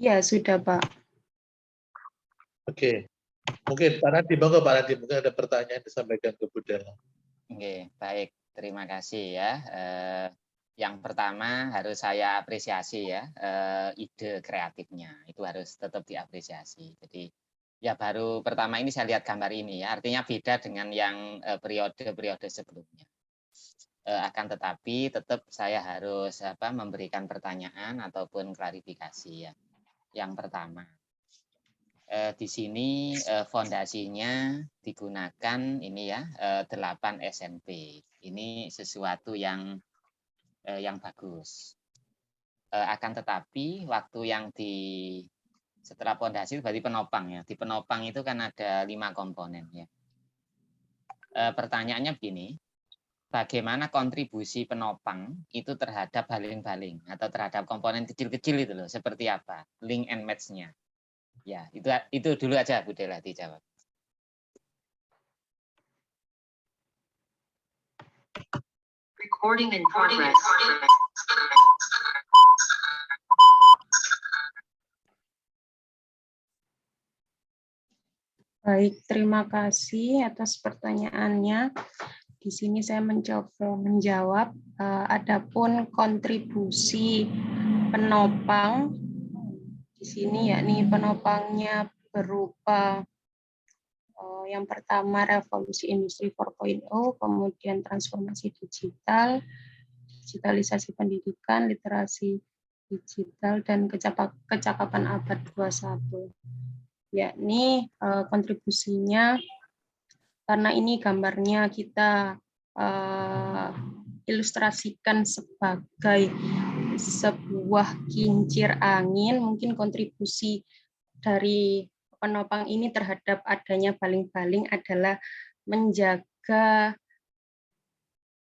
Iya, sudah, Pak. Oke. Mungkin Pak Nadiem, Pak Nadiem, mungkin ada pertanyaan disampaikan ke Bu Della. Oke, baik. Terima kasih ya. Yang pertama harus saya apresiasi ya, ide kreatifnya. Itu harus tetap diapresiasi. Jadi ya baru pertama ini saya lihat gambar ini ya, artinya beda dengan yang periode-periode sebelumnya. Akan tetapi tetap saya harus memberikan pertanyaan ataupun klarifikasi ya. Yang pertama, di sini fondasinya digunakan ini ya 8 SNP. Ini sesuatu yang bagus. Akan tetapi waktu yang setelah fondasi berarti penopang ya. Di penopang itu kan ada 5 komponen ya. Pertanyaannya begini, bagaimana kontribusi penopang itu terhadap baling-baling atau terhadap komponen kecil-kecil itu loh, seperti apa? Link and match-nya. Ya, itu dulu aja Bu Della dijawab. Recording in progress. Baik, terima kasih atas pertanyaannya. Di sini saya mencoba menjawab. Adapun kontribusi penopang di sini yakni penopangnya berupa yang pertama revolusi industri 4.0, kemudian transformasi digital, digitalisasi pendidikan, literasi digital, dan kecakapan abad 21. Yakni kontribusinya, karena ini gambarnya kita ilustrasikan sebagai sebuah kincir angin, mungkin kontribusi dari penopang ini terhadap adanya baling-baling adalah menjaga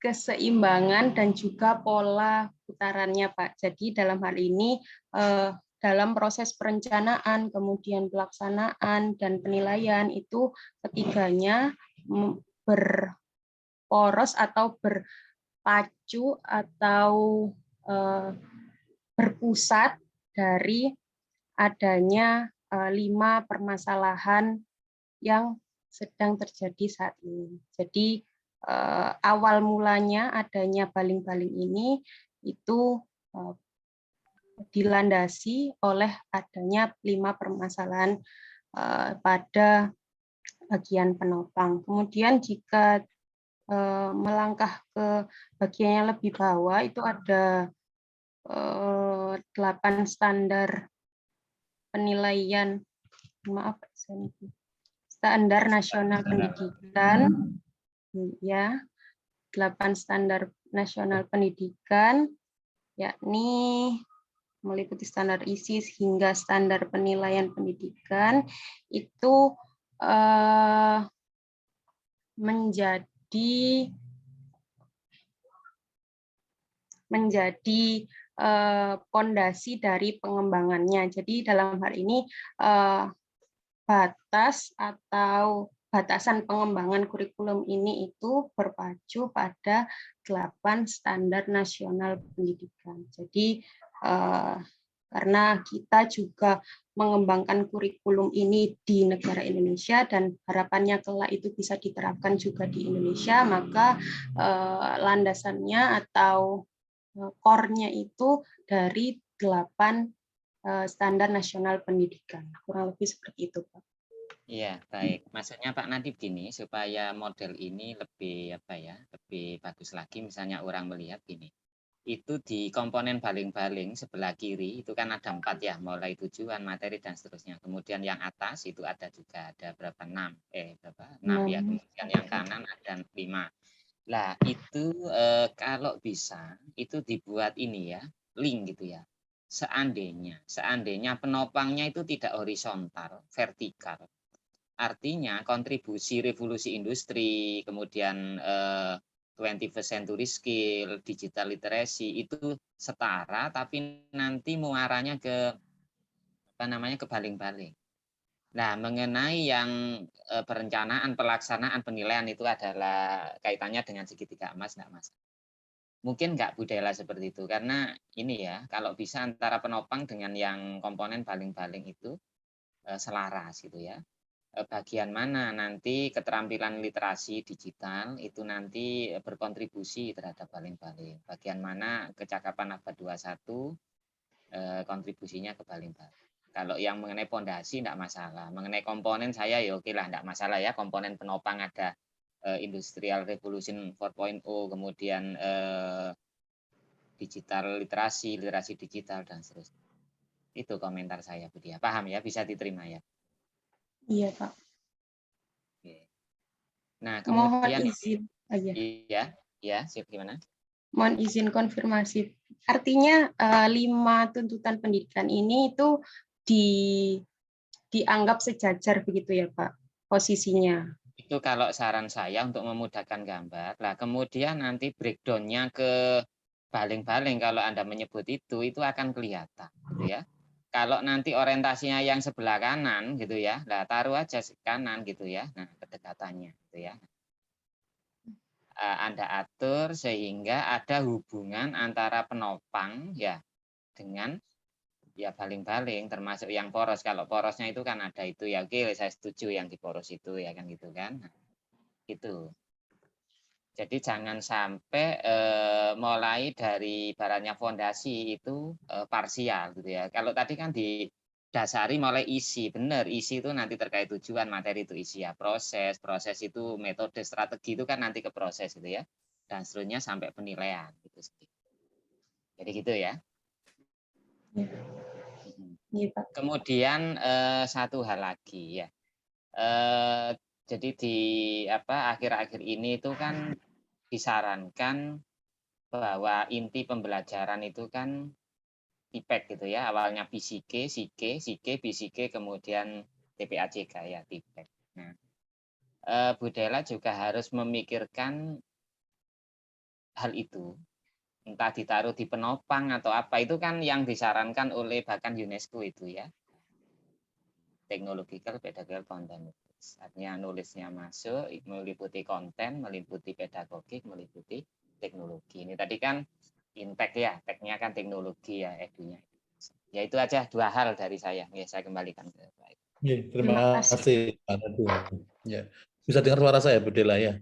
keseimbangan dan juga pola putarannya, Pak. Jadi dalam hal ini dalam proses perencanaan, kemudian pelaksanaan dan penilaian itu ketiganya berporos atau berpacu atau berpusat dari adanya 5 permasalahan yang sedang terjadi saat ini. Jadi awal mulanya adanya baling-baling ini itu dilandasi oleh adanya 5 permasalahan pada bagian penopang. Kemudian jika melangkah ke bagian yang lebih bawah itu ada 8 standar penilaian, standar nasional pendidikan, ya, 8 standar nasional pendidikan, yakni meliputi standar ISIS hingga standar penilaian pendidikan, itu menjadi pondasi dari pengembangannya. Jadi dalam hal ini batas atau batasan pengembangan kurikulum ini itu berpacu pada 8 standar nasional pendidikan. Jadi karena kita juga mengembangkan kurikulum ini di negara Indonesia dan harapannya kelak itu bisa diterapkan juga di Indonesia, maka landasannya atau core-nya itu dari 8 standar nasional pendidikan. Kurang lebih seperti itu, Pak. Iya, baik. Maksudnya Pak Nadiem gini, supaya model ini lebih lebih bagus lagi, misalnya orang melihat gini. Itu di komponen baling-baling sebelah kiri itu kan ada 4 ya, mulai tujuan, materi dan seterusnya. Kemudian yang atas itu ada juga ada berapa? 6 ya. Kemudian yang kanan ada 5. Lah itu kalau bisa itu dibuat ini ya, link gitu ya. Seandainya penopangnya itu tidak horizontal, vertikal. Artinya kontribusi revolusi industri, kemudian 21st century skill, digital literacy itu setara, tapi nanti muaranya ke ke baling-baling. Nah, mengenai yang perencanaan, pelaksanaan, penilaian itu adalah kaitannya dengan segitiga emas, enggak Mas? mungkin nggak budaya seperti itu, karena ini ya, kalau bisa antara penopang dengan yang komponen baling-baling itu selaras gitu ya. Bagian mana nanti keterampilan literasi digital itu nanti berkontribusi terhadap baling-baling. Bagian mana kecakapan abad 21 kontribusinya ke baling-baling. Kalau yang mengenai pondasi enggak masalah. Mengenai komponen saya ya oke lah, enggak masalah ya. Komponen penopang ada Industrial Revolution 4.0, kemudian digital literasi, literasi digital dan seterusnya. Itu komentar saya, Bu Dia. Paham ya? Bisa diterima ya? Iya, Pak. Oke. Nah, Mohon kemudian izin aja. ya, siap gimana? Mohon izin konfirmasi. Artinya 5 tuntutan pendidikan ini itu dianggap sejajar begitu ya, Pak, posisinya? Itu kalau saran saya untuk memudahkan gambar. Lah kemudian nanti breakdown-nya ke baling-baling kalau Anda menyebut itu akan kelihatan gitu ya. Kalau nanti orientasinya yang sebelah kanan gitu ya, lah taruh aja kanan gitu ya. Nah, kedekatannya gitu ya. Anda atur sehingga ada hubungan antara penopang ya dengan ya baling-baling, termasuk yang poros. Kalau porosnya itu kan ada itu ya, oke saya setuju yang di poros itu ya kan gitu kan. Nah, gitu. Jadi jangan sampai mulai dari ibaratnya fondasi itu parsial gitu ya. Kalau tadi kan didasari mulai isi, benar isi itu nanti terkait tujuan, materi itu isi ya, proses itu metode, strategi itu kan nanti ke proses gitu ya, dan seterusnya sampai penilaian gitu. Jadi gitu ya. Ya. Ya, Pak. Kemudian satu hal lagi ya. Jadi di akhir-akhir ini itu kan disarankan bahwa inti pembelajaran itu kan TIPEK gitu ya. Awalnya PSIK, SIK, BSIK, kemudian TPAJK ya, TIPEK. Nah, Bu Dela juga harus memikirkan hal itu. Entah ditaruh di penopang atau apa, itu kan yang disarankan oleh bahkan UNESCO itu ya. Technological Pedagogical Content. Artinya nulisnya masuk, meliputi konten, meliputi pedagogik, meliputi teknologi. Ini tadi kan intek ya, teknya kan teknologi ya, edunya. Ya itu aja 2 hal dari saya. Ya, saya kembalikan ke Pak. Ya, terima kasih. Ya. Bisa dengar suara saya, Bu Dela ya?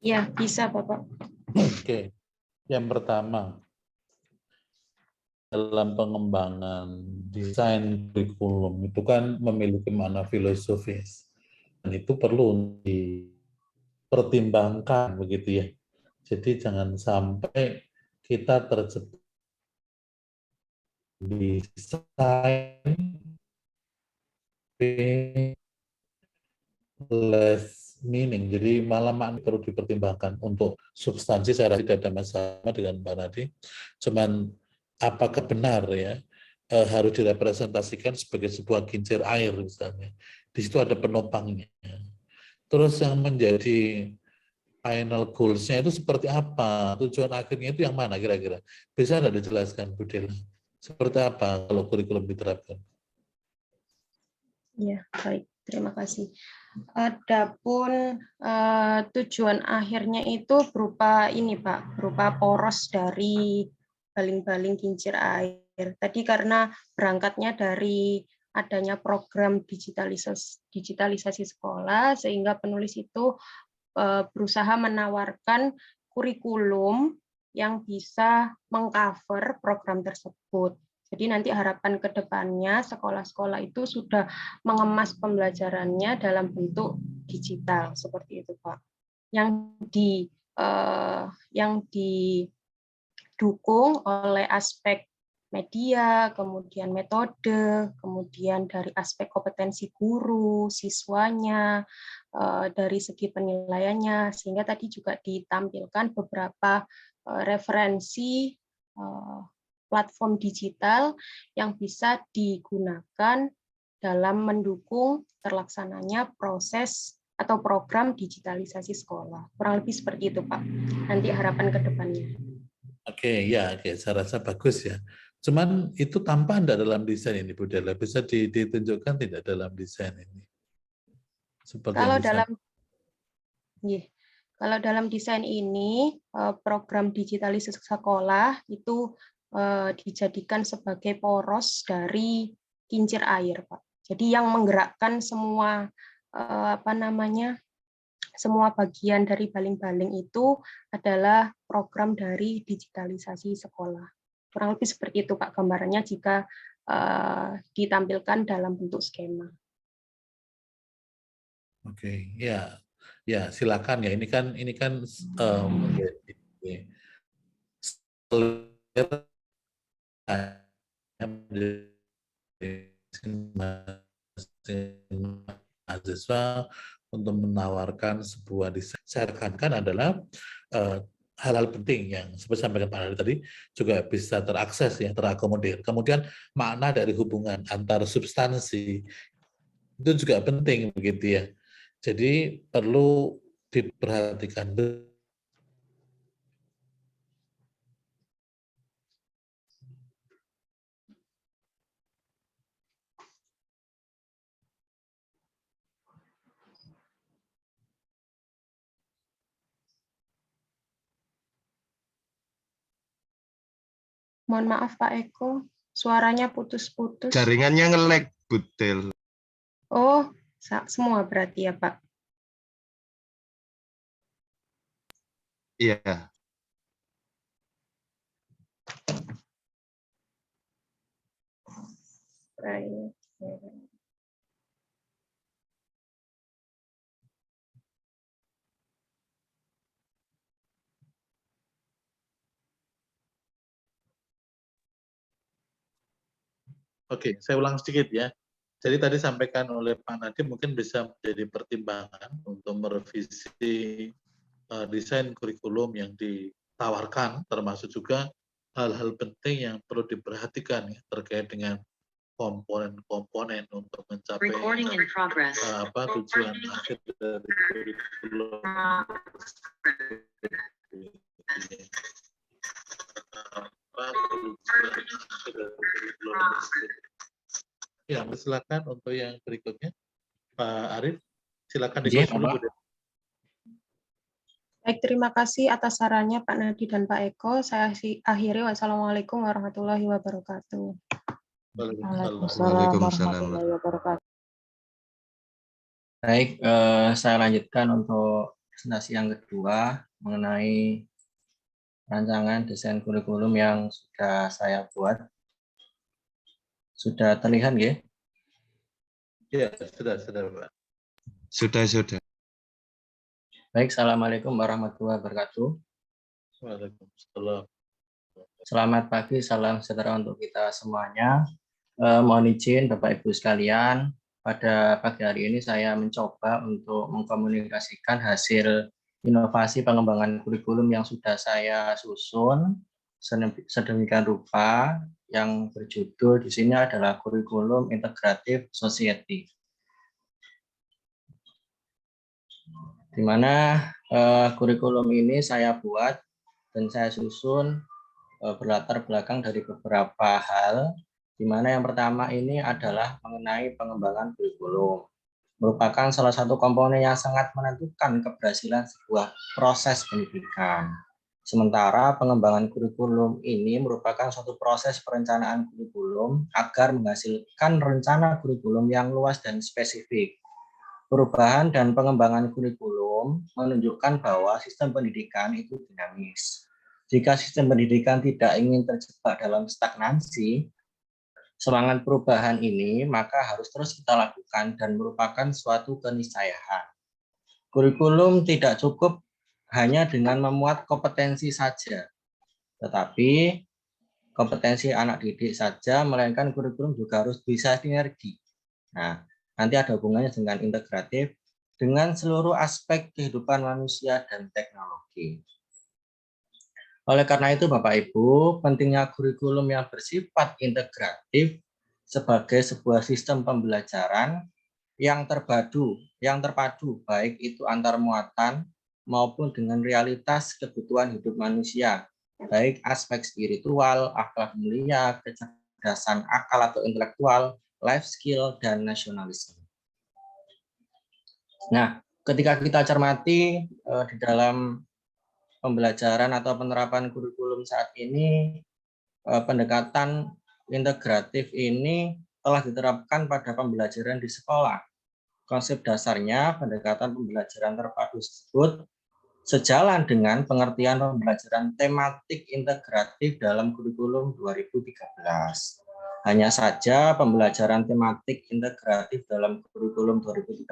Ya, bisa Bapak. Oke. Yang pertama, dalam pengembangan desain kurikulum itu kan memiliki makna filosofis. Dan itu perlu dipertimbangkan begitu ya. Jadi jangan sampai kita terjebak desain less meaning. Jadi malah makna perlu dipertimbangkan. Untuk substansi saya rasa tidak ada masalah dengan Mbak Nadi. Cuman apakah benar ya harus direpresentasikan sebagai sebuah kincir air misalnya. Di situ ada penopangnya. Terus yang menjadi final goals-nya itu seperti apa? Tujuan akhirnya itu yang mana kira-kira? Bisa tidak dijelaskan, Bu Dela? Seperti apa kalau kurikulum diterapkan? Ya, baik. Terima kasih. Adapun tujuan akhirnya itu berupa ini, Pak, berupa poros dari baling-baling kincir air. Tadi karena berangkatnya dari adanya program digitalisasi sekolah, sehingga penulis itu berusaha menawarkan kurikulum yang bisa mengcover program tersebut. Jadi nanti harapan ke depannya sekolah-sekolah itu sudah mengemas pembelajarannya dalam bentuk digital seperti itu, Pak. Yang didukung oleh aspek media, kemudian metode, kemudian dari aspek kompetensi guru, siswanya, dari segi penilaiannya, sehingga tadi juga ditampilkan beberapa referensi platform digital yang bisa digunakan dalam mendukung terlaksananya proses atau program digitalisasi sekolah. Kurang lebih seperti itu, Pak. Nanti harapan ke depannya. Oke, saya rasa bagus ya. Cuman itu tampak enggak dalam desain ini, Bu Dela? Bisa ditunjukkan tidak dalam desain ini? Seperti kalau dalam Kalau dalam desain ini, program digitalisasi sekolah itu dijadikan sebagai poros dari kincir air, Pak. Jadi yang menggerakkan semua semua bagian dari baling-baling itu adalah program dari digitalisasi sekolah. Kurang lebih seperti itu, Pak, gambarannya jika ditampilkan dalam bentuk skema. Oke, ya, ya silakan ya. Ini kan mahasiswa untuk menawarkan sebuah desain. Saya rekankan adalah hal-hal penting yang seperti sampaikan Pak Hari tadi juga bisa terakses ya, terakomodir. Kemudian makna dari hubungan antar substansi itu juga penting begitu ya. Jadi perlu diperhatikan. Mohon maaf Pak Eko, suaranya putus-putus. Jaringannya nge-lag, Budel. Oh, semua berarti ya Pak? Iya. Baik. Oke, saya ulang sedikit ya. Jadi tadi sampaikan oleh Pak Nadiem mungkin bisa menjadi pertimbangan untuk merevisi desain kurikulum yang ditawarkan, termasuk juga hal-hal penting yang perlu diperhatikan ya, terkait dengan komponen-komponen untuk mencapai tujuan akhir dari kurikulum. Ya, silakan untuk yang berikutnya, Pak Arief, silakan dikonsumsi. Baik, terima kasih atas sarannya Pak Nadi dan Pak Eko. Saya akhiri. Wassalamualaikum warahmatullahi wabarakatuh. Waalaikumsalam warahmatullahi wabarakatuh. Baik, saya lanjutkan untuk presentasi yang kedua mengenai rancangan desain kurikulum yang sudah saya buat. Sudah terlihat ya? Ya, sudah Pak. Sudah. Baik, Assalamualaikum warahmatullahi wabarakatuh. Waalaikumsalam. Selamat pagi, salam sejahtera untuk kita semuanya. Mohon izin Bapak Ibu sekalian, pada pagi hari ini saya mencoba untuk mengkomunikasikan hasil inovasi pengembangan kurikulum yang sudah saya susun sedemikian rupa, yang berjudul di sini adalah Kurikulum Integratif Society. Di mana kurikulum ini saya buat dan saya susun berlatar belakang dari beberapa hal, di mana yang pertama ini adalah mengenai pengembangan kurikulum. Merupakan salah satu komponen yang sangat menentukan keberhasilan sebuah proses pendidikan. Sementara pengembangan kurikulum ini merupakan suatu proses perencanaan kurikulum agar menghasilkan rencana kurikulum yang luas dan spesifik. Perubahan dan pengembangan kurikulum menunjukkan bahwa sistem pendidikan itu dinamis. Jika sistem pendidikan tidak ingin terjebak dalam stagnansi, semangat perubahan ini maka harus terus kita lakukan dan merupakan suatu keniscayaan. Kurikulum tidak cukup hanya dengan memuat kompetensi saja, tetapi kompetensi anak didik saja, melainkan kurikulum juga harus bisa sinergi. Nah, nanti ada hubungannya dengan integratif, dengan seluruh aspek kehidupan manusia dan teknologi. Oleh karena itu, Bapak Ibu, pentingnya kurikulum yang bersifat integratif sebagai sebuah sistem pembelajaran yang terpadu baik itu antar muatan maupun dengan realitas kebutuhan hidup manusia, baik aspek spiritual, akhlak mulia, kecerdasan akal atau intelektual, life skill, dan nasionalisme. Nah, ketika kita cermati di dalam pembelajaran atau penerapan kurikulum saat ini, pendekatan integratif ini telah diterapkan pada pembelajaran di sekolah. Konsep dasarnya pendekatan pembelajaran terpadu tersebut sejalan dengan pengertian pembelajaran tematik integratif dalam kurikulum 2013. Hanya saja pembelajaran tematik integratif dalam kurikulum 2013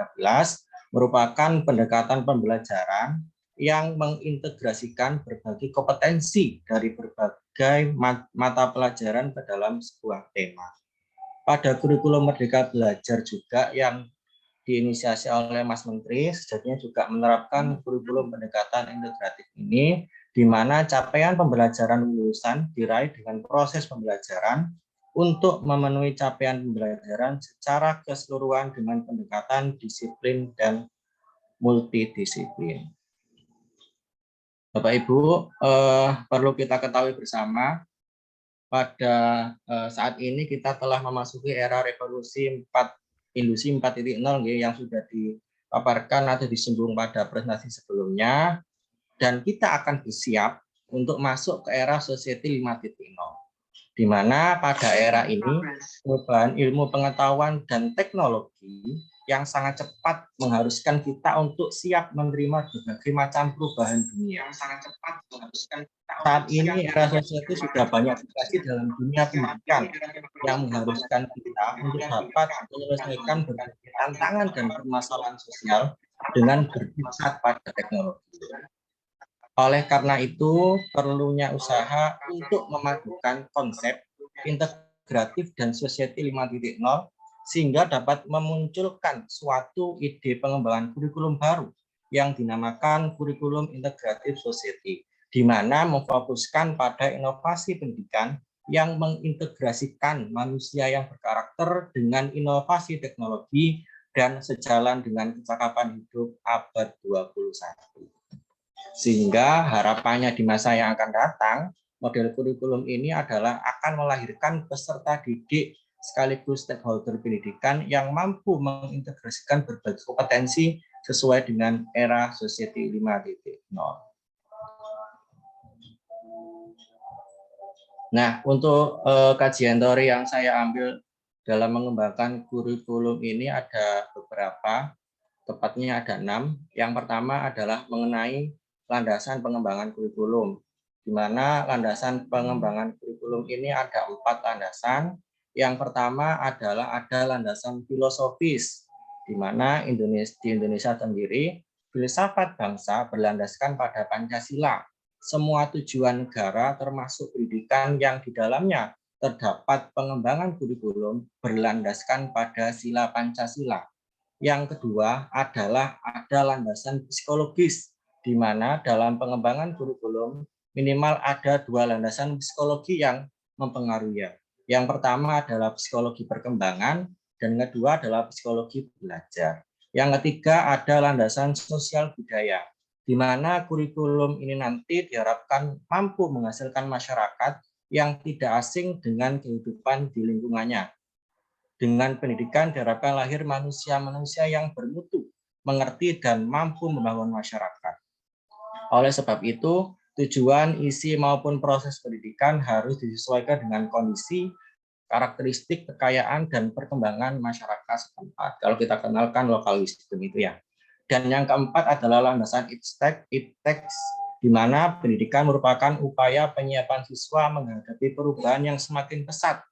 merupakan pendekatan pembelajaran yang mengintegrasikan berbagai kompetensi dari berbagai mata pelajaran ke dalam sebuah tema. Pada kurikulum Merdeka Belajar juga yang diinisiasi oleh Mas Menteri, sejatinya juga menerapkan kurikulum pendekatan integratif ini, di mana capaian pembelajaran lulusan diraih dengan proses pembelajaran untuk memenuhi capaian pembelajaran secara keseluruhan dengan pendekatan disiplin dan multidisiplin. Bapak Ibu, perlu kita ketahui bersama, pada saat ini kita telah memasuki era revolusi Industri 4.0 yang sudah dipaparkan atau disinggung pada presentasi sebelumnya, dan kita akan bersiap untuk masuk ke era Society 5.0, di mana pada era ini perubahan ilmu pengetahuan dan teknologi yang sangat cepat mengharuskan kita untuk siap menerima berbagai macam perubahan dunia. Saat ini era Society sudah banyak aplikasi dalam dunia pendidikan yang mengharuskan kita untuk dapat menyelesaikan berbagai tantangan dan permasalahan sosial dengan berpusat pada teknologi. Oleh karena itu, perlunya usaha untuk memadukan konsep integratif dan Society 5.0 sehingga dapat memunculkan suatu ide pengembangan kurikulum baru yang dinamakan kurikulum integratif Society, di mana memfokuskan pada inovasi pendidikan yang mengintegrasikan manusia yang berkarakter dengan inovasi teknologi dan sejalan dengan kecakapan hidup abad 21. Sehingga harapannya di masa yang akan datang, model kurikulum ini adalah akan melahirkan peserta didik sekaligus stakeholder pendidikan yang mampu mengintegrasikan berbagai kompetensi sesuai dengan era Society 5.0. Nah, untuk kajian teori yang saya ambil dalam mengembangkan kurikulum ini ada beberapa, tepatnya ada 6. Yang pertama adalah mengenai landasan pengembangan kurikulum, di mana landasan pengembangan kurikulum ini ada 4 landasan. Yang pertama adalah ada landasan filosofis, di mana di Indonesia sendiri, filsafat bangsa berlandaskan pada Pancasila. Semua tujuan negara termasuk pendidikan yang di dalamnya terdapat pengembangan kurikulum berlandaskan pada sila Pancasila. Yang kedua adalah ada landasan psikologis, di mana dalam pengembangan kurikulum minimal ada 2 landasan psikologi yang mempengaruhi. Yang pertama adalah psikologi perkembangan, dan yang kedua adalah psikologi belajar. Yang ketiga ada landasan sosial budaya, di mana kurikulum ini nanti diharapkan mampu menghasilkan masyarakat yang tidak asing dengan kehidupan di lingkungannya. Dengan pendidikan diharapkan lahir manusia-manusia yang bermutu, mengerti, dan mampu membangun masyarakat. Oleh sebab itu, tujuan, isi, maupun proses pendidikan harus disesuaikan dengan kondisi, karakteristik, kekayaan, dan perkembangan masyarakat setempat. Kalau kita kenalkan lokal wisdom itu ya. Dan yang keempat adalah landasan iptek, di mana pendidikan merupakan upaya penyiapan siswa menghadapi perubahan yang semakin pesat,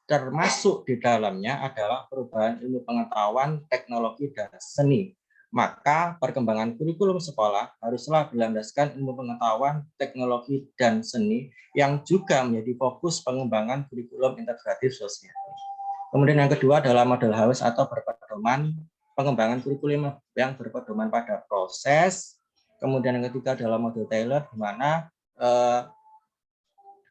termasuk di dalamnya adalah perubahan ilmu pengetahuan, teknologi, dan seni. Maka perkembangan kurikulum sekolah haruslah berlandaskan ilmu pengetahuan, teknologi, dan seni yang juga menjadi fokus pengembangan kurikulum integratif sosial. Kemudian yang kedua adalah model house atau berpedoman pengembangan kurikulum yang berpedoman pada proses. Kemudian yang ketiga adalah model Taylor, di mana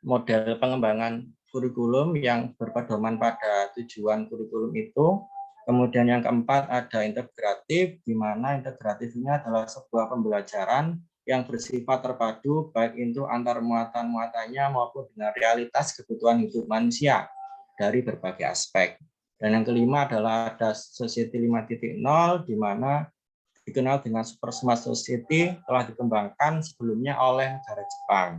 model pengembangan kurikulum yang berpedoman pada tujuan kurikulum itu. Kemudian yang keempat ada integratif, di mana integratif ini adalah sebuah pembelajaran yang bersifat terpadu baik itu antar muatan-muatannya maupun dengan realitas kebutuhan hidup manusia dari berbagai aspek. Dan yang kelima adalah ada Society 5.0, di mana dikenal dengan Super Smart Society telah dikembangkan sebelumnya oleh negara Jepang.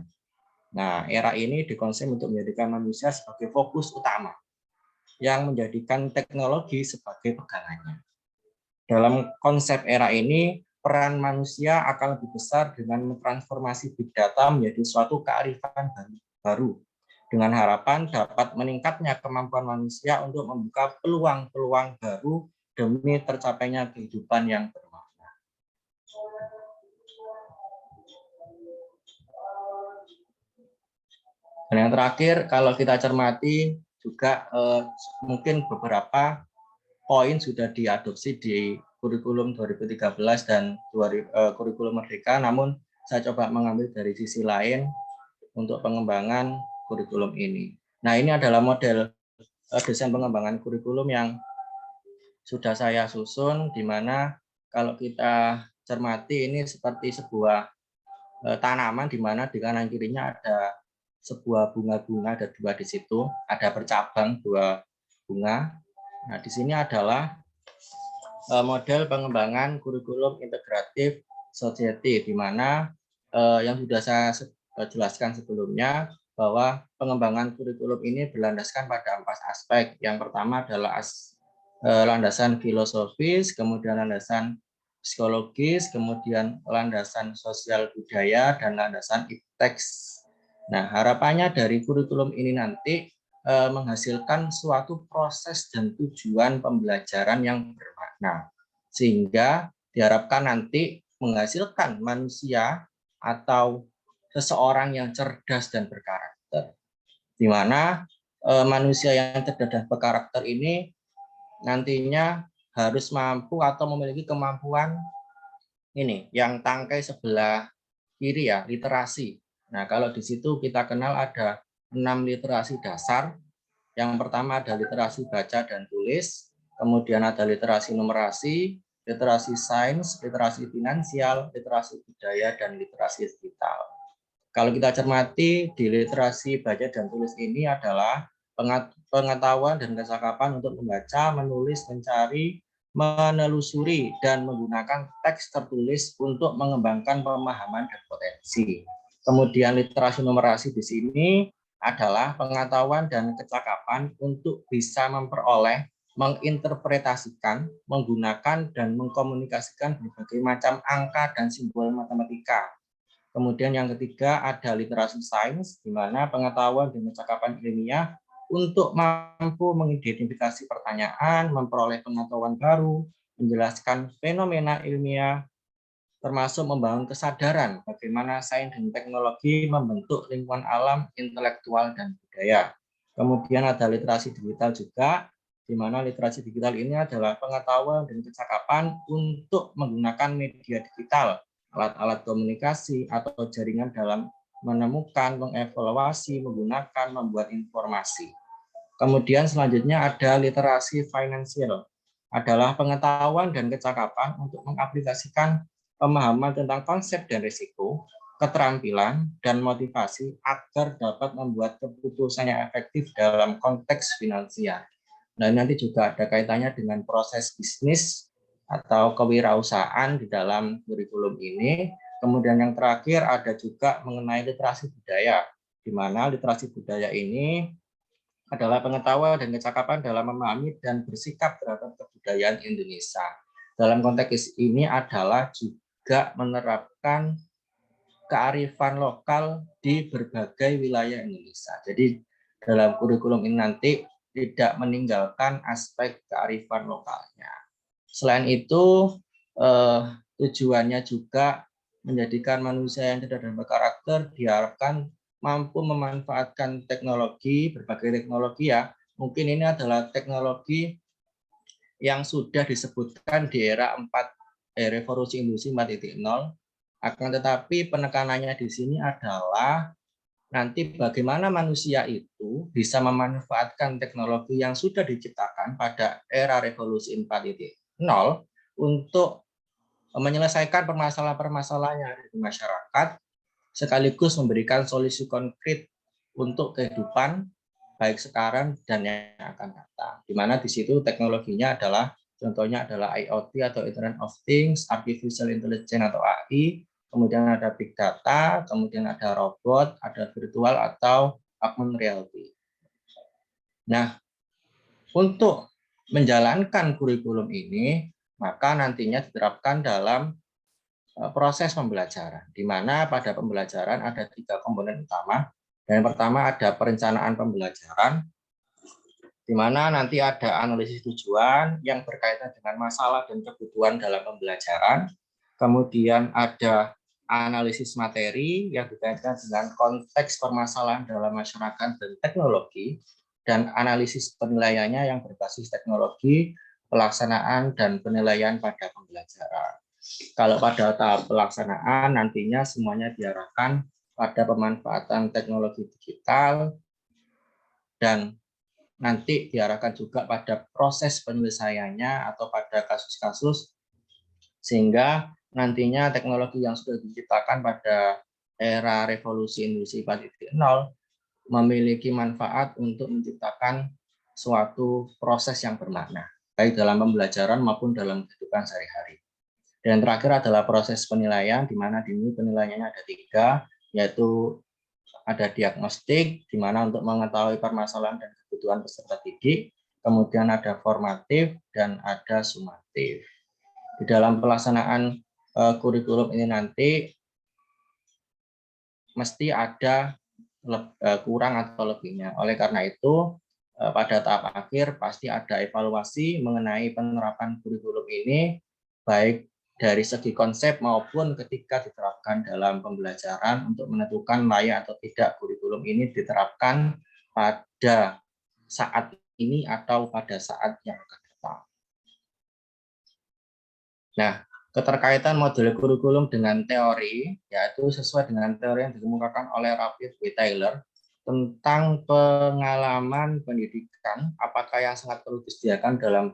Nah, era ini dikonsep untuk menjadikan manusia sebagai fokus utama yang menjadikan teknologi sebagai pegangannya. Dalam konsep era ini, peran manusia akan lebih besar dengan mentransformasi big data menjadi suatu kearifan baru dengan harapan dapat meningkatnya kemampuan manusia untuk membuka peluang-peluang baru demi tercapainya kehidupan yang bermakna. Dan yang terakhir, kalau kita cermati juga mungkin beberapa poin sudah diadopsi di kurikulum 2013 dan kurikulum Merdeka, namun saya coba mengambil dari sisi lain untuk pengembangan kurikulum ini. Nah, ini adalah model desain pengembangan kurikulum yang sudah saya susun, di mana kalau kita cermati ini seperti sebuah tanaman, di mana di kanan kirinya ada sebuah bunga-bunga, ada dua di situ, ada bercabang dua bunga. Nah, di sini adalah model pengembangan kurikulum integratif society, di mana yang sudah saya jelaskan sebelumnya bahwa pengembangan kurikulum ini berlandaskan pada 4 aspek. Yang pertama adalah landasan filosofis, kemudian landasan psikologis, kemudian landasan sosial budaya, dan landasan ipteks. Nah, harapannya dari kurikulum ini nanti menghasilkan suatu proses dan tujuan pembelajaran yang bermakna, sehingga diharapkan nanti menghasilkan manusia atau seseorang yang cerdas dan berkarakter, di mana manusia yang cerdas dan berkarakter ini nantinya harus mampu atau memiliki kemampuan ini yang tangkai sebelah kiri ya, literasi. Nah, kalau di situ kita kenal ada 6 literasi dasar. Yang pertama ada literasi baca dan tulis, kemudian ada literasi numerasi, literasi sains, literasi finansial, literasi budaya, dan literasi digital. Kalau kita cermati di literasi baca dan tulis ini adalah pengetahuan dan kecakapan untuk membaca, menulis, mencari, menelusuri, dan menggunakan teks tertulis untuk mengembangkan pemahaman dan potensi. Kemudian literasi numerasi di sini adalah pengetahuan dan kecakapan untuk bisa memperoleh, menginterpretasikan, menggunakan, dan mengkomunikasikan berbagai macam angka dan simbol matematika. Kemudian yang ketiga ada literasi sains, di mana pengetahuan dan kecakapan ilmiah untuk mampu mengidentifikasi pertanyaan, memperoleh pengetahuan baru, menjelaskan fenomena ilmiah, termasuk membangun kesadaran bagaimana sains dan teknologi membentuk lingkungan alam, intelektual, dan budaya. Kemudian ada literasi digital juga, di mana literasi digital ini adalah pengetahuan dan kecakapan untuk menggunakan media digital, alat-alat komunikasi, atau jaringan dalam menemukan, mengevaluasi, menggunakan, membuat informasi. Kemudian selanjutnya ada literasi finansial, adalah pengetahuan dan kecakapan untuk mengaplikasikan pemahaman tentang konsep dan risiko, keterampilan, dan motivasi agar dapat membuat keputusan yang efektif dalam konteks finansial. Nah, nanti juga ada kaitannya dengan proses bisnis atau kewirausahaan di dalam kurikulum ini. Kemudian yang terakhir ada juga mengenai literasi budaya, di mana literasi budaya ini adalah pengetahuan dan kecakapan dalam memahami dan bersikap terhadap kebudayaan Indonesia. Dalam konteks ini adalah juga menerapkan kearifan lokal di berbagai wilayah Indonesia. Jadi dalam kurikulum ini nanti tidak meninggalkan aspek kearifan lokalnya. Selain itu, tujuannya juga menjadikan manusia yang cerdas dan berkarakter diharapkan mampu memanfaatkan teknologi, berbagai teknologi ya. Mungkin ini adalah teknologi yang sudah disebutkan di era revolusi industri 4.0, akan tetapi penekanannya di sini adalah nanti bagaimana manusia itu bisa memanfaatkan teknologi yang sudah diciptakan pada era revolusi 4.0 untuk menyelesaikan permasalahan-permasalahan yang ada di masyarakat, sekaligus memberikan solusi konkret untuk kehidupan baik sekarang dan yang akan datang. Di mana di situ teknologinya adalah Contohnya adalah IoT atau Internet of Things, Artificial Intelligence atau AI, kemudian ada Big Data, kemudian ada robot, ada virtual atau augmented reality. Nah, untuk menjalankan kurikulum ini, maka nantinya diterapkan dalam proses pembelajaran, di mana pada pembelajaran ada 3 komponen utama. Dan yang pertama ada perencanaan pembelajaran, di mana nanti ada analisis tujuan yang berkaitan dengan masalah dan kebutuhan dalam pembelajaran. Kemudian ada analisis materi yang berkaitan dengan konteks permasalahan dalam masyarakat dan teknologi, dan analisis penilaiannya yang berbasis teknologi, pelaksanaan, dan penilaian pada pembelajaran. Kalau pada tahap pelaksanaan nantinya semuanya diarahkan pada pemanfaatan teknologi digital, dan nanti diarahkan juga pada proses penyelesaiannya atau pada kasus-kasus, sehingga nantinya teknologi yang sudah diciptakan pada era revolusi industri 4.0 memiliki manfaat untuk menciptakan suatu proses yang bermakna, baik dalam pembelajaran maupun dalam kehidupan sehari-hari. Dan terakhir adalah proses penilaian, di mana di sini penilaiannya ada 3, yaitu ada diagnostik, di mana untuk mengetahui permasalahan dan kebutuhan peserta didik, kemudian ada formatif, dan ada sumatif. Di dalam pelaksanaan kurikulum ini nanti mesti ada kurang atau lebihnya. Oleh karena itu, pada tahap akhir pasti ada evaluasi mengenai penerapan kurikulum ini, baik dari segi konsep maupun ketika diterapkan dalam pembelajaran untuk menentukan layak atau tidak kurikulum ini diterapkan pada saat ini atau pada saat yang akan datang. Nah, keterkaitan model kurikulum dengan teori, yaitu sesuai dengan teori yang dikemukakan oleh Rapid W. Taylor tentang pengalaman pendidikan, apakah yang sangat perlu disediakan dalam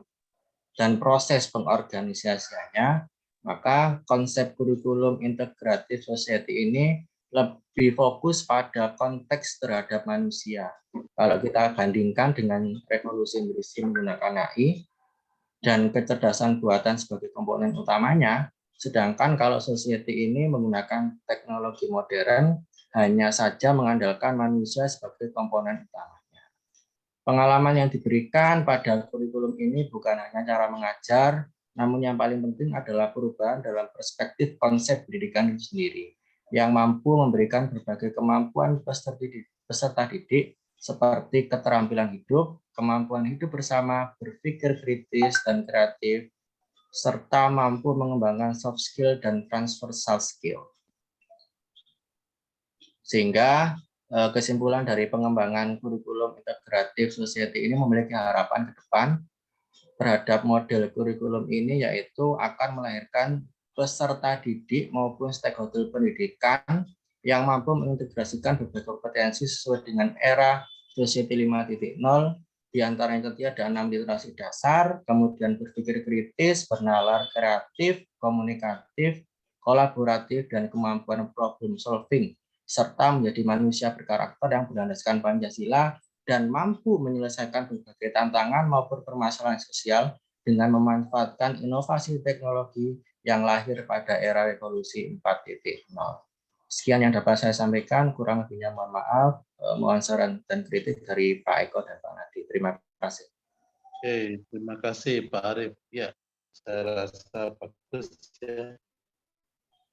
dan proses pengorganisasiannya, maka konsep kurikulum integratif society ini lebih fokus pada konteks terhadap manusia. Kalau kita bandingkan dengan revolusi industri menggunakan AI dan kecerdasan buatan sebagai komponen utamanya, sedangkan kalau society ini menggunakan teknologi modern, hanya saja mengandalkan manusia sebagai komponen utamanya. Pengalaman yang diberikan pada kurikulum ini bukan hanya cara mengajar, namun yang paling penting adalah perubahan dalam perspektif konsep pendidikan itu sendiri, yang mampu memberikan berbagai kemampuan peserta didik seperti keterampilan hidup, kemampuan hidup bersama, berpikir kritis dan kreatif, serta mampu mengembangkan soft skill dan transversal skill. Sehingga kesimpulan dari pengembangan kurikulum integratif society ini memiliki harapan ke depan terhadap model kurikulum ini, yaitu akan melahirkan peserta didik maupun stakeholder pendidikan yang mampu mengintegrasikan berbagai kompetensi sesuai dengan era society 5.0, diantaranya tentu ada 6 literasi dasar, kemudian berpikir kritis, bernalar kreatif, komunikatif, kolaboratif, dan kemampuan problem solving, serta menjadi manusia berkarakter yang berlandaskan Pancasila dan mampu menyelesaikan berbagai tantangan maupun permasalahan sosial dengan memanfaatkan inovasi teknologi yang lahir pada era revolusi 4.0. Sekian yang dapat saya sampaikan, kurang lebihnya mohon maaf. Mohon saran dan kritik dari Pak Eko dan Pak Nadi. Terima kasih. Oke, terima kasih Pak Arief. Ya, saya rasa bagus ya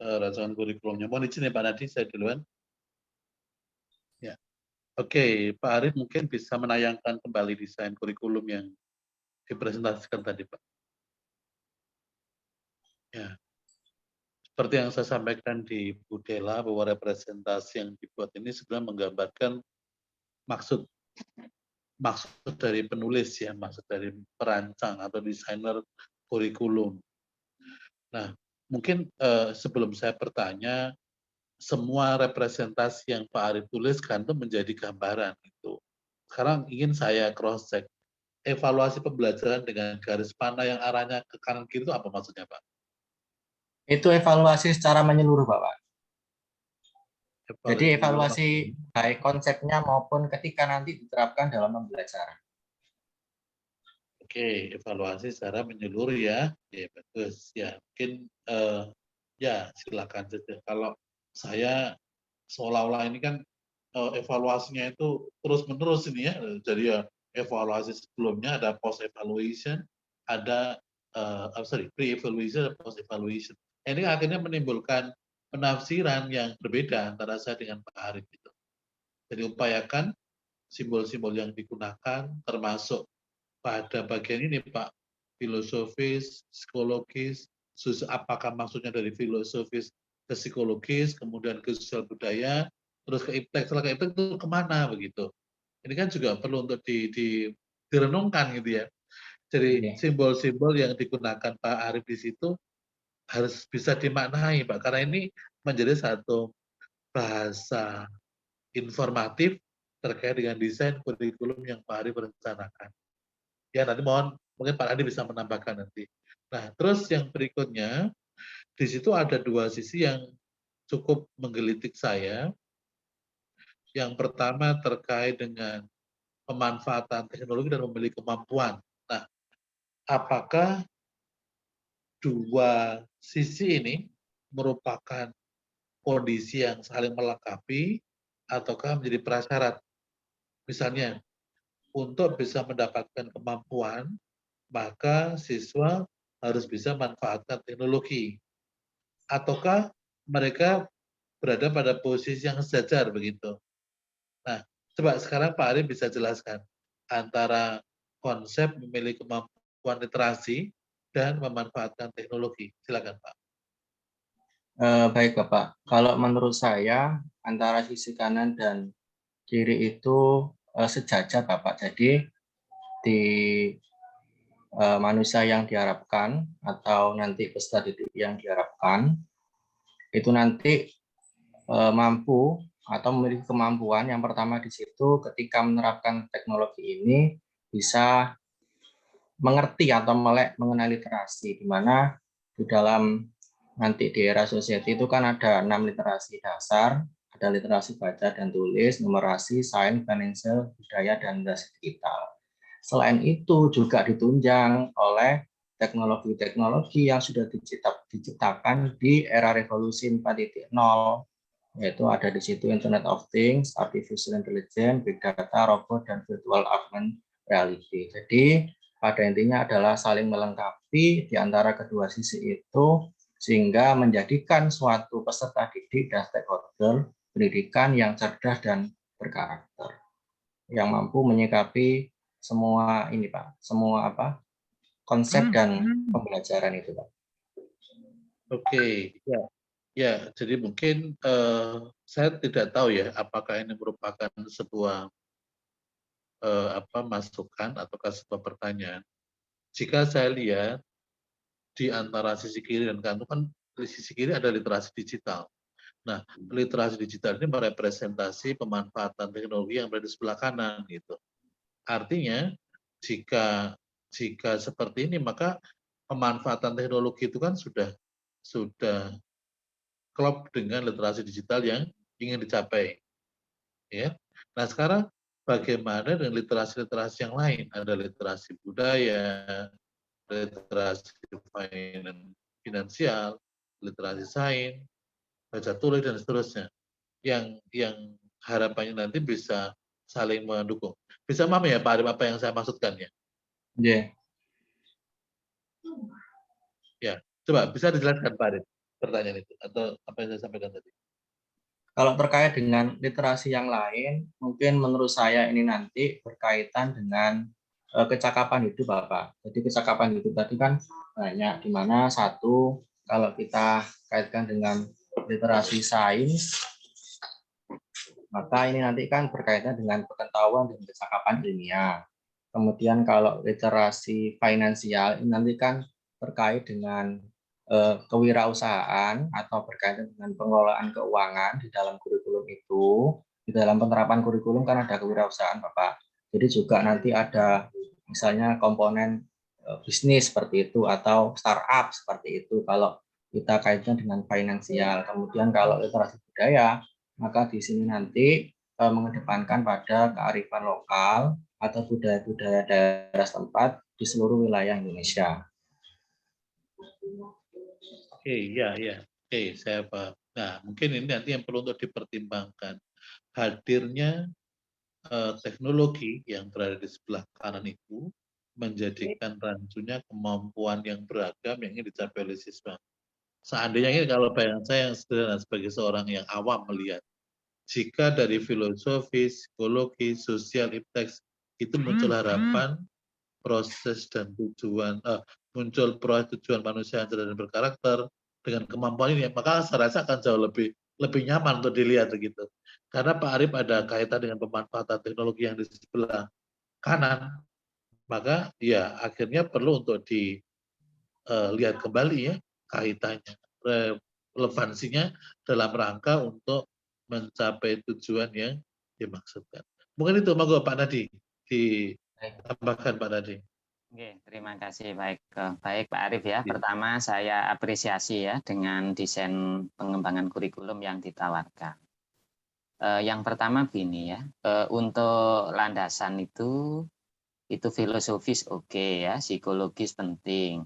rancangan kurikulumnya. Mohon izin ya Pak Nadi, saya duluan. Ya. Oke, Pak Arief mungkin bisa menayangkan kembali desain kurikulum yang dipresentasikan tadi, Pak. Ya. Seperti yang saya sampaikan di Budela, bahwa representasi yang dibuat ini sebenarnya menggambarkan maksud dari penulis ya, maksud dari perancang atau desainer kurikulum. Nah, mungkin sebelum saya bertanya, semua representasi yang Pak Arief tuliskan itu menjadi gambaran itu. Sekarang ingin saya cross check, evaluasi pembelajaran dengan garis panah yang arahnya ke kanan kiri itu apa maksudnya, Pak? Itu evaluasi secara menyeluruh, Bapak. Jadi evaluasi baik konsepnya maupun ketika nanti diterapkan dalam pembelajaran. Oke, evaluasi secara menyeluruh ya. Ya, bagus. Ya, mungkin ya silakan saja. Kalau saya seolah-olah ini kan evaluasinya itu terus-menerus ini ya. Jadi ya evaluasi sebelumnya ada post evaluation, ada pre-evaluation, ada post evaluation. Ini akhirnya menimbulkan penafsiran yang berbeda antara saya dengan Pak Arif itu. Jadi upayakan simbol-simbol yang digunakan termasuk pada bagian ini Pak, filosofis, psikologis, apakah maksudnya dari filosofis ke psikologis, kemudian ke sosial budaya, terus ke iptek, setelah ke iptek itu kemana begitu. Ini kan juga perlu untuk direnungkan gitu ya. Jadi simbol-simbol yang digunakan Pak Arif di situ harus bisa dimaknai Pak, karena ini menjadi satu bahasa informatif terkait dengan desain kurikulum yang Pak Arif rencanakan. Ya nanti mohon mungkin Pak Andi bisa menambahkan nanti. Nah terus yang berikutnya di situ ada dua sisi yang cukup menggelitik saya. Yang pertama terkait dengan pemanfaatan teknologi dan memiliki kemampuan. Nah apakah dua sisi ini merupakan kondisi yang saling melengkapi ataukah menjadi prasyarat? Misalnya untuk bisa mendapatkan kemampuan maka siswa harus bisa manfaatkan teknologi. Ataukah mereka berada pada posisi yang sejajar begitu. Nah, coba sekarang Pak Arif bisa jelaskan antara konsep memiliki kemampuan literasi dan memanfaatkan teknologi. Silakan Pak. Baik Bapak, kalau menurut saya antara sisi kanan dan kiri itu sejajar Bapak. Jadi di manusia yang diharapkan atau nanti peserta didik yang diharapkan itu nanti mampu atau memiliki kemampuan yang pertama di situ ketika menerapkan teknologi ini bisa mengerti atau melek mengenai literasi, di mana di dalam nanti di era society itu kan ada 6 literasi dasar, ada literasi baca dan tulis, numerasi, sains, financial, budaya, dan literasi digital. Selain itu juga ditunjang oleh teknologi-teknologi yang sudah diciptakan di era revolusi 4.0, yaitu ada di situ Internet of Things, Artificial Intelligence, Big Data, Robot, dan Virtual Augmented Reality. Jadi pada intinya adalah saling melengkapi di antara kedua sisi itu sehingga menjadikan suatu peserta didik dan stakeholder pendidikan yang cerdas dan berkarakter, yang mampu menyikapi semua ini Pak, semua konsep dan pembelajaran itu Pak. Oke, ya jadi mungkin saya tidak tahu ya apakah ini merupakan sebuah masukan ataukah sebuah pertanyaan. Jika saya lihat di antara sisi kiri dan kanan kan di sisi kiri ada literasi digital. Nah, literasi digital ini merepresentasi pemanfaatan teknologi yang berada di sebelah kanan gitu. Artinya jika seperti ini maka pemanfaatan teknologi itu kan sudah klop dengan literasi digital yang ingin dicapai. Ya. Nah, sekarang bagaimana dengan literasi-literasi yang lain? Ada literasi budaya, literasi finansial, literasi sains, baca tulis dan seterusnya. Yang harapannya nanti bisa saling mendukung. Bisa memahami ya Pak Arif apa yang saya maksudkan ya? Yeah. Ya, coba bisa dijelaskan Pak Arif pertanyaan itu atau apa yang saya sampaikan tadi? Kalau terkait dengan literasi yang lain, mungkin menurut saya ini nanti berkaitan dengan kecakapan hidup Bapak. Jadi kecakapan hidup tadi kan banyak, di mana satu kalau kita kaitkan dengan literasi sains, maka ini nanti kan berkaitan dengan pengetahuan dan kecakapan ilmiah. Kemudian kalau literasi finansial ini nanti kan terkait dengan kewirausahaan atau berkaitan dengan pengelolaan keuangan di dalam kurikulum itu. Di dalam penerapan kurikulum kan ada kewirausahaan Bapak. Jadi juga nanti ada misalnya komponen bisnis seperti itu atau startup seperti itu kalau kita kaitkan dengan finansial. Kemudian kalau literasi budaya, maka di sini nanti mengedepankan pada kearifan lokal atau budaya-budaya daerah setempat di seluruh wilayah Indonesia. Oke, ya. Oke, saya paham. Nah, mungkin ini nanti yang perlu untuk dipertimbangkan. Hadirnya teknologi yang berada di sebelah kanan itu menjadikan rancunya kemampuan yang beragam yang ingin dicapai oleh siswa. Seandainya ini kalau bayangan saya yang sederhana sebagai seorang yang awam melihat, jika dari filosofi, psikologi, sosial, ipteks itu muncul harapan, proses dan tujuan, muncul proses tujuan manusia yang cerdas dan berkarakter dengan kemampuan ini, maka saya rasa akan jauh lebih nyaman untuk dilihat begitu. Karena Pak Arif ada kaitan dengan pemanfaatan teknologi yang di sebelah kanan, maka ya akhirnya perlu untuk dilihat kembali ya kaitannya, relevansinya dalam rangka untuk mencapai tujuan yang dimaksudkan. Mungkin itu, monggo Pak Nadi ditambahkan Pak Nadi. Oke, terima kasih. Baik Pak Arif ya. Pertama saya apresiasi ya dengan desain pengembangan kurikulum yang ditawarkan. Yang pertama begini ya, untuk landasan itu filosofis oke ya, psikologis penting,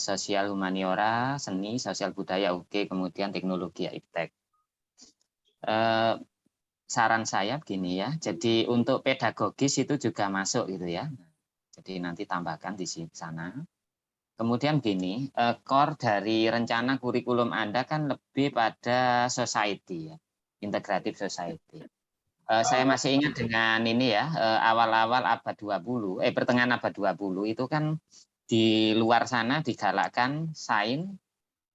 sosial humaniora, seni, sosial budaya oke, kemudian teknologi ya iptek. Saran saya begini ya, jadi untuk pedagogis itu juga masuk gitu ya. Jadi nanti tambahkan di sana. Kemudian gini, core dari rencana kurikulum Anda kan lebih pada society ya, integratif society. Saya masih ingat dengan ini ya, awal-awal abad 20, pertengahan abad 20 itu kan di luar sana digalakkan sains,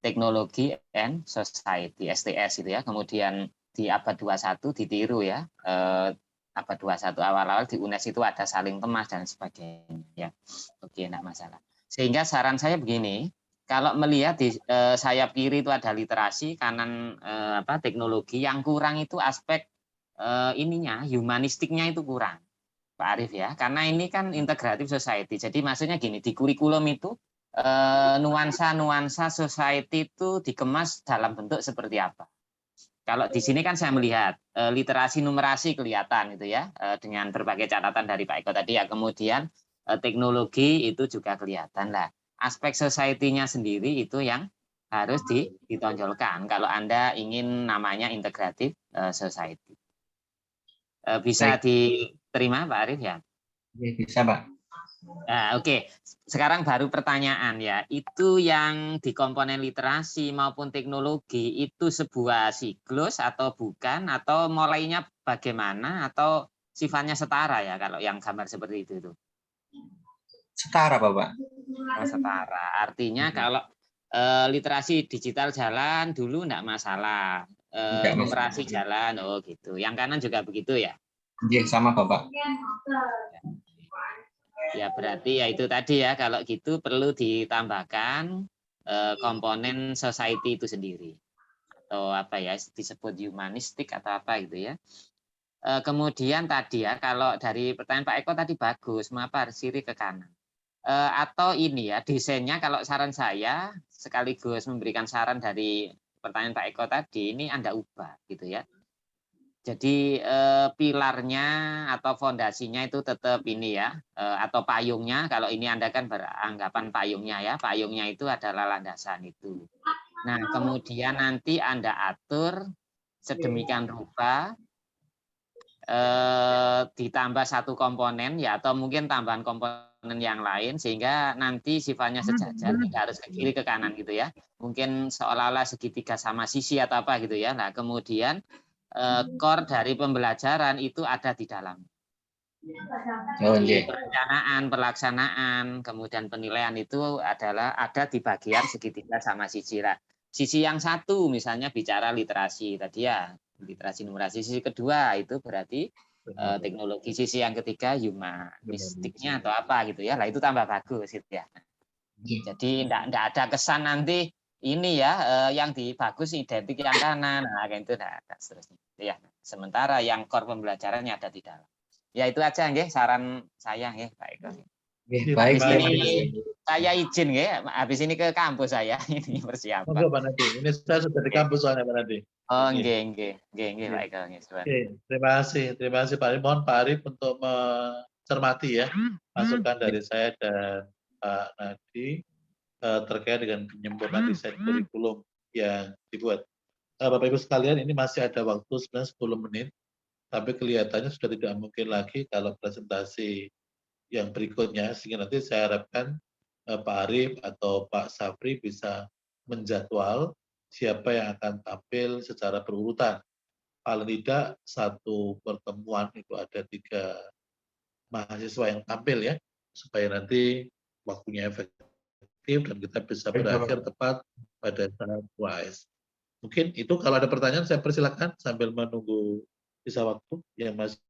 teknologi, and society, STS itu ya. Kemudian di abad 21 ditiru ya, abad 21 awal-awal di UNES itu ada saling temas dan sebagainya ya. Oke, enggak masalah. Sehingga saran saya begini, kalau melihat di sayap kiri itu ada literasi, kanan teknologi, yang kurang itu aspek humanistiknya itu kurang, Pak Arif ya. Karena ini kan integratif society. Jadi maksudnya gini, di kurikulum itu nuansa-nuansa society itu dikemas dalam bentuk seperti apa. Kalau di sini kan saya melihat literasi numerasi kelihatan itu ya, dengan berbagai catatan dari Pak Eko tadi ya. Kemudian teknologi itu juga kelihatan lah. Aspek society-nya sendiri itu yang harus ditonjolkan kalau Anda ingin namanya integratif society. Bisa diterima Pak Arif ya? Bisa Pak. Nah, oke. Sekarang baru pertanyaan ya, itu yang di komponen literasi maupun teknologi itu sebuah siklus atau bukan, atau mulainya bagaimana, atau sifatnya setara ya kalau yang gambar seperti itu? Setara Bapak. Oh, setara. Artinya kalau literasi digital jalan dulu enggak masalah, numerasi jalan, oh gitu. Yang kanan juga begitu ya? Iya, sama Bapak. Ya berarti ya itu tadi ya, kalau gitu perlu ditambahkan komponen society itu sendiri, atau apa ya disebut humanistik atau apa gitu ya. Kemudian tadi ya, kalau dari pertanyaan Pak Eko tadi bagus, mengapa harus kiri ke kanan? Atau ini ya desainnya, kalau saran saya sekaligus memberikan saran dari pertanyaan Pak Eko tadi, ini Anda ubah gitu ya. Jadi pilarnya atau fondasinya itu tetap ini ya, atau payungnya, kalau ini Anda kan beranggapan payungnya ya, payungnya itu adalah landasan itu. Nah kemudian nanti Anda atur sedemikian rupa, ditambah satu komponen ya, atau mungkin tambahan komponen yang lain, sehingga nanti sifatnya sejajar, tidak harus ke kiri ke kanan gitu ya. Mungkin seolah-olah segitiga sama sisi atau apa gitu ya. Nah kemudian core dari pembelajaran itu ada di dalam. Perencanaan, pelaksanaan, kemudian penilaian itu adalah ada di bagian segitiga sama sisi. Sisi yang satu misalnya bicara literasi tadi ya, literasi numerasi. Sisi kedua itu berarti teknologi. Sisi yang ketiga humanistiknya atau apa gitu ya. Lah itu tambah bagus gitu ya. Jadi enggak ada kesan nanti ini ya yang di bagus identik yang kanan, nah kayak itu nah, seterusnya ya. Sementara yang core pembelajarannya ada di dalam. Ya itu aja nggih saran saya nggih Pak Eko. Baik, ini saya izin nggih, habis ini ke kampus saya ini persiapan. Monggo Pak Nadi, ini saya sudah di kampus soalnya Pak Nadi. Oh nggih Pak Eko. Terima kasih Pak Arif. Mohon Pak Arif untuk cermati ya masukan dari saya dan Pak Nadi terkait dengan penyempurnaan desain kurikulum yang dibuat. Bapak Ibu sekalian, ini masih ada waktu sebenarnya 10 menit, tapi kelihatannya sudah tidak mungkin lagi kalau presentasi yang berikutnya, sehingga nanti saya harapkan Pak Arif atau Pak Safri bisa menjadwal siapa yang akan tampil secara berurutan. Paling tidak satu pertemuan itu ada 3 mahasiswa yang tampil ya, supaya nanti waktunya efektif dan kita bisa berakhir tepat pada saat UAS. Mungkin itu kalau ada pertanyaan saya persilakan sambil menunggu sisa waktu yang masih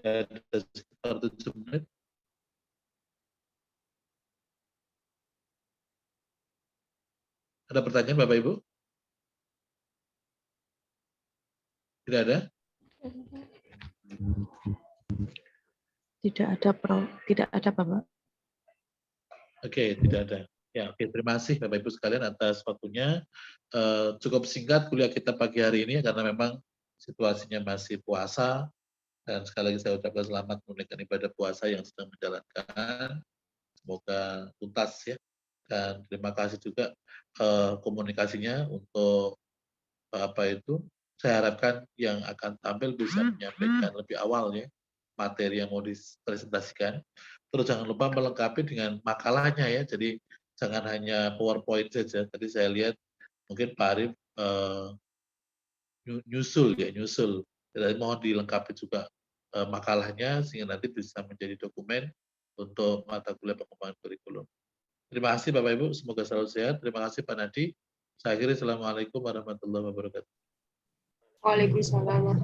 ada sekitar 7 menit. Ada pertanyaan Bapak Ibu? Tidak ada? Tidak ada Bapak. Oke, tidak ada. Ya, oke, terima kasih Bapak Ibu sekalian atas waktunya. Cukup singkat kuliah kita pagi hari ini karena memang situasinya masih puasa, dan sekali lagi saya ucapkan selamat menunaikan ibadah puasa yang sedang menjalankan. Semoga tuntas ya. Dan terima kasih juga komunikasinya untuk saya harapkan yang akan tampil bisa menyampaikan lebih awal ya materi yang mau dipresentasikan. Terus jangan lupa melengkapi dengan makalahnya ya. Jadi jangan hanya PowerPoint saja. Tadi saya lihat mungkin Pak Arif nyusul. Jadi mohon dilengkapi juga makalahnya sehingga nanti bisa menjadi dokumen untuk mata kuliah pengembangan kurikulum. Terima kasih Bapak Ibu, semoga selalu sehat. Terima kasih Pak Nadi. Saya akhiri, Assalamualaikum warahmatullahi wabarakatuh. Waalaikumsalam.